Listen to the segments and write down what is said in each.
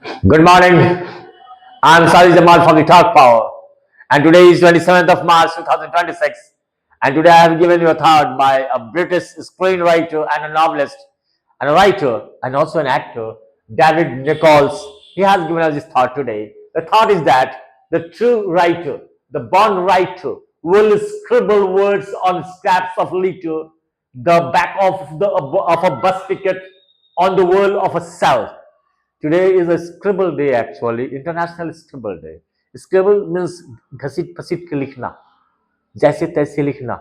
Good morning. I'm Sari Jamal from the Talk Power, and today is 27th of March 2026. And today I have given you a thought by a British screenwriter and a novelist, and a writer, and also an actor, David Nichols. He has given us this thought today. The thought is that the true writer, the born writer, will scribble words on scraps of litter, the back of a bus ticket, on the wall of a cell. Today is a scribble day actually, International Scribble Day. Scribble means घसीट पसीट के लिखना, जैसे तैसे लिखना,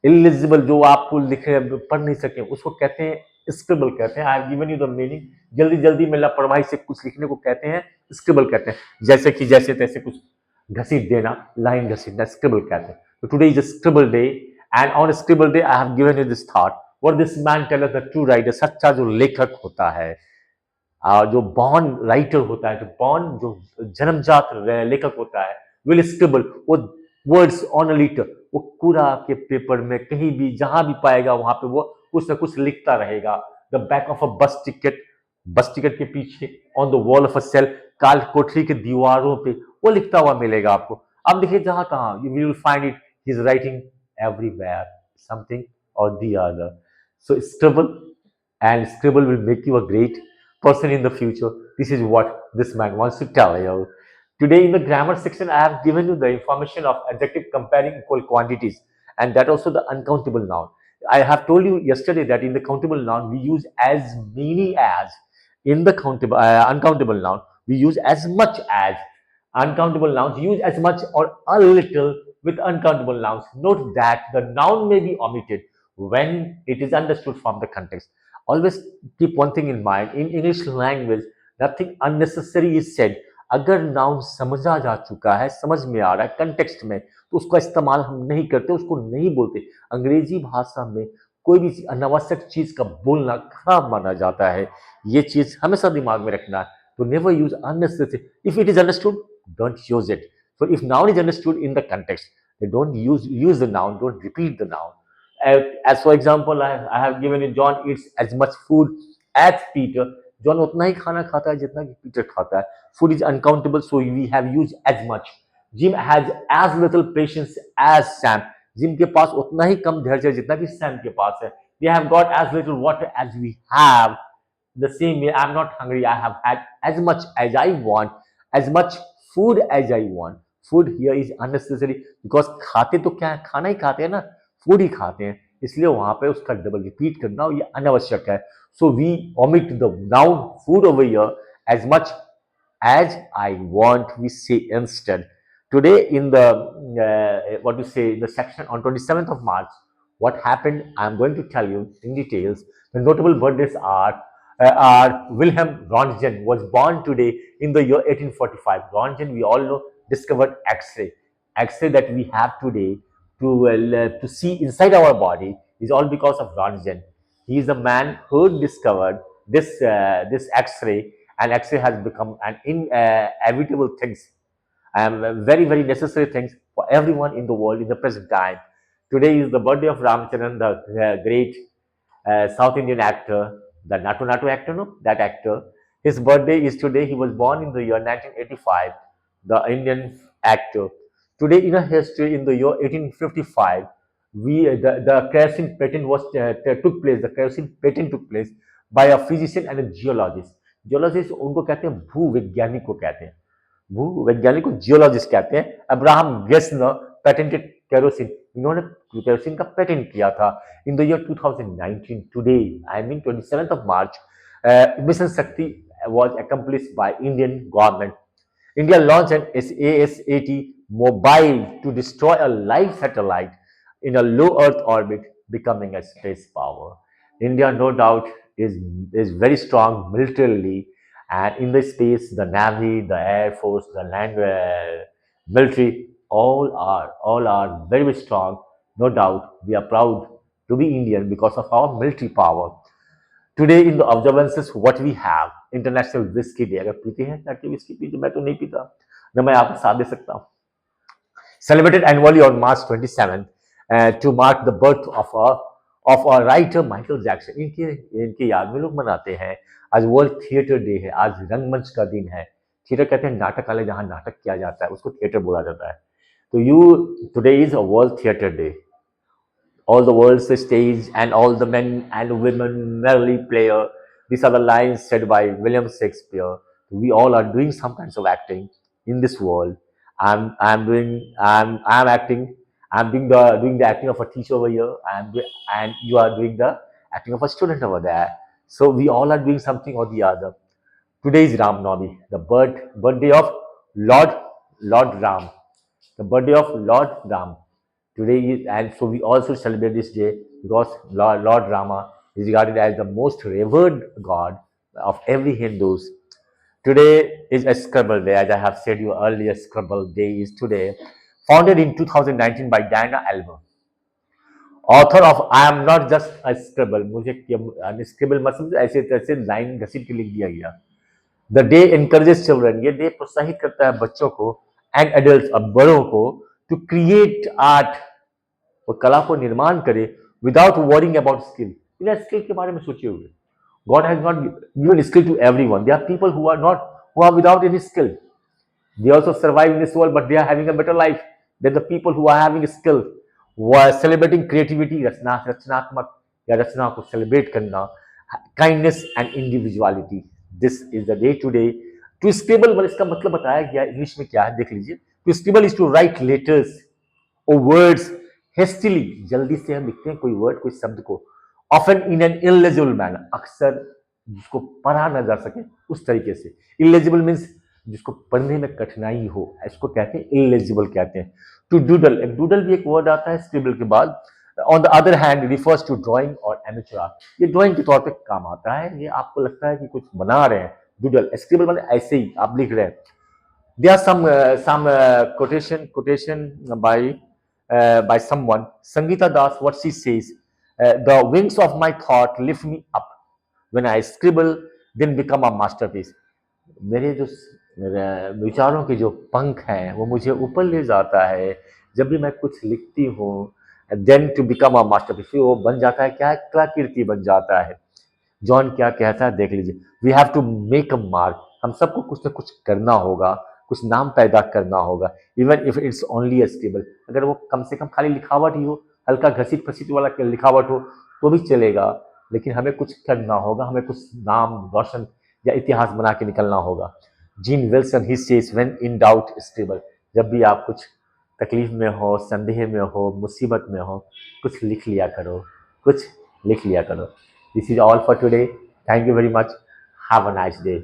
eligible जो आपको लिखे पढ़ नहीं सके उसको कहते हैं स्क्रिबल कहते हैं। आई have given you the meaning. जल्दी जल्दी में लापरवाही से कुछ लिखने को कहते हैं स्क्रिबल कहते हैं। जैसे कि जैसे तैसे कुछ घसीट देना, लाइन घसीटना स्क्रिबल कहते हैं। तो today is a scribble day and on scribble day I have given you this thought. What this man tell us the true writer, सच्चा जो लेखक होता है, जो बॉर्न राइटर होता है, जो बॉर्न जो जन्मजात लेखक होता है, विल स्क्रिबल वो वर्ड्स ऑन अ लीटर, वो कूड़ा के पेपर में कहीं भी जहां भी पाएगा वहां पे वो कुछ ना कुछ लिखता रहेगा। द बैक ऑफ अ बस टिकट, बस टिकट के पीछे, on the wall of a cell, काल कोठरी के दीवारों पे वो लिखता हुआ मिलेगा आपको। अब देखिए जहां कहां you will find it, he is writing everywhere something और the other. So scribble, and scribble will make you a great person in the future. This is what this man wants to tell you. Today in the grammar section, I have given you the information of adjective comparing equal quantities, and that also the uncountable noun. I have told you yesterday that in the countable noun we use as many as. In the uncountable noun we use as much as. Uncountable nouns use as much or a little with uncountable nouns. Note that the noun may be omitted when it is understood from the context. Always keep one thing in mind. In English language, nothing unnecessary is said. अगर noun समझा जा चुका है, समझ में आ रहा है context में, तो उसका इस्तेमाल हम नहीं करते, उसको नहीं बोलते। अंग्रेजी भाषा में कोई भी अनावश्यक चीज का बोलना खराब माना जाता है। ये चीज हमेशा दिमाग में रखना है। तो never use unnecessary. If it is understood, don't use it. So if noun is understood in the context, they don't use the noun, don't repeat the noun. As for example, I have given you John eats as much food as Peter. John उतना ही खाना खाता है जितना कि Peter खाता है। Food is uncountable, so we have used as much. Jim has as little patience as Sam. Jim के पास उतना ही कम धैर्य है जितना कि सैम के पास है। We have got as little water as we have. The same way, I'm not hungry. I have had as much as I want, as much food as I want. Food here is unnecessary because खाते तो क्या है, खाना ही खाते हैं ना, food ही खाते हैं, इसलिए वहां पे उसका डबल रिपीट करना ये अनावश्यक है। So we omit the noun food over here. As much as I want, we say instead. Today in the what to say, the section on 27th of March, what happened, I'm going to tell you in details. The notable birthdays are Wilhelm Röntgen was born today in the year 1845. Röntgen, we all know, discovered X-ray. X-ray that we have today to see inside our body is all because of Röntgen. He is the man who discovered this X-ray, and X-ray has become an inevitable things, very very necessary things for everyone in the world in the present time. Today is the birthday of Ramcharan, the great South Indian actor, the Natu Natu actor, no, that actor. His birthday is today. He was born in the year 1985. The Indian actor. Today in a history, in the year 1855, the kerosene patent was took place. The kerosene patent took place by a physician and a geologist. Geologist उनको कहते हैं भूवैज्ञानिक को कहते हैं, भूवैज्ञानिक को geologist कहते हैं। अब्राहम गेस्नर पेटेंटेड केरोसिन, इन्होंने केरोसिन का पेटेंट किया था in the year 2019. Today, I mean 27th of March, Mission Shakti was accomplished by Indian government. India launched an ASAT mobile to destroy a live satellite in a low Earth orbit, becoming a space power. India, no doubt, is very strong militarily, and in the space, the Navy, the Air Force, the land military, all are very, very strong. No doubt, we are proud to be Indian because of our military power. Today in the observances, what we have, International Whiskey Day. अगर पीते हैं जाके whiskey पीते, मैं तो नहीं पीता, न मैं आपको साथ दे सकता हूँ। Celebrated annually on March 27th to mark the birth of a of a writer Michael Jackson. इनके याद में लोग मनाते हैं। आज वर्ल्ड थिएटर डे है, आज रंगमंच का दिन है। थिएटर कहते हैं नाटकालय, जहाँ नाटक किया जाता है उसको थिएटर बोला जाता है। तो you today is a world theatre day. All the world's the stage, and all the men and women merrily play. These are the lines said by William Shakespeare. We all are doing some kinds of acting in this world. I'm acting. I'm doing the acting of a teacher over here, and you are doing the acting of a student over there. So we all are doing something or the other. Today is Ram Navami, the birthday of Lord Lord Ram, the birthday of Lord Ram. Today is, and so we also celebrate this day because Lord Rama is regarded as the most revered god of every Hindus. Today is a Scrabble Day, as I have said you earlier. Scrabble Day is today, founded in 2019 by Diana Elmer, author of I am not just a scribble. मुझे scribble मतलब ऐसे तैसे line घसीट के लिख दिया गया। The day encourages children, ये डे प्रोत्साहित करता है बच्चों को एंड एडल्ट, अब बड़ों को, टू क्रिएट आर्ट, वो कला को निर्माण करे विदाउट वरिंग अबाउट स्किल। बिना स्किल के बारे में सोचे हुए। God has not given skill to everyone. There are people who are without any skill. They also survive in this world, but they are having a better life than the people who are having skill, who are celebrating creativity, रचनात्मक या रचना को celebrate करना, kindness and individuality. This is the day today. To scribble, मतलब इसका मतलब बताया गया English में क्या है, देख लीजिए। To scribble is to write letters और वर्ड्स हेस्टिली, जल्दी से हम लिखते हैं कोई वर्ड, कोई शब्द को, often in an illegible manner, अक्सर जिसको पढ़ा ना जा सके उस तरीके से। इलेजिबल मीन्स जिसको पढ़ने में कठिनाई हो, इसको कहते हैं इलेजिबल कहते हैं। टू डूडल, एक डूडल भी एक वर्ड आता है स्क्रिबल के बाद। On the other hand refers to drawing और एमेचर आर्ट, ये ड्राइंग के तौर पे काम आता है। ये आपको लगता है कि कुछ बना रहे हैं, डूडल। स्क्रिबल मतलब ऐसे ही आप लिख रहे हैं। There are some quotation by someone. Sangeeta Das, what she says, the wings of my thought lift me up. When I scribble, then become a masterpiece. मेरे जो विचारों के जो पंख हैं वो मुझे ऊपर ले जाता है जब भी मैं कुछ लिखती हूँ। Then to become a masterpiece, वो बन जाता है क्या, कलाकृति बन जाता है। जॉन क्या कहता है देख लीजिए। We have to make a mark, हम सबको कुछ ना कुछ करना होगा, कुछ नाम पैदा करना होगा। Even if it's only a scribble, अगर वो कम से कम खाली लिखावट ही हो, हल्का घसीट फसीट वाला लिखावट हो तो भी चलेगा, लेकिन हमें कुछ करना होगा, हमें कुछ नाम रोशन या इतिहास बना के निकलना होगा। Gene Wilson he says when in doubt scribble, जब भी आप कुछ तकलीफ में हो, संदेह में हो, मुसीबत में हो, कुछ लिख लिया करो, कुछ लिख लिया करो। This is all for today. Thank you very much. Have a nice day.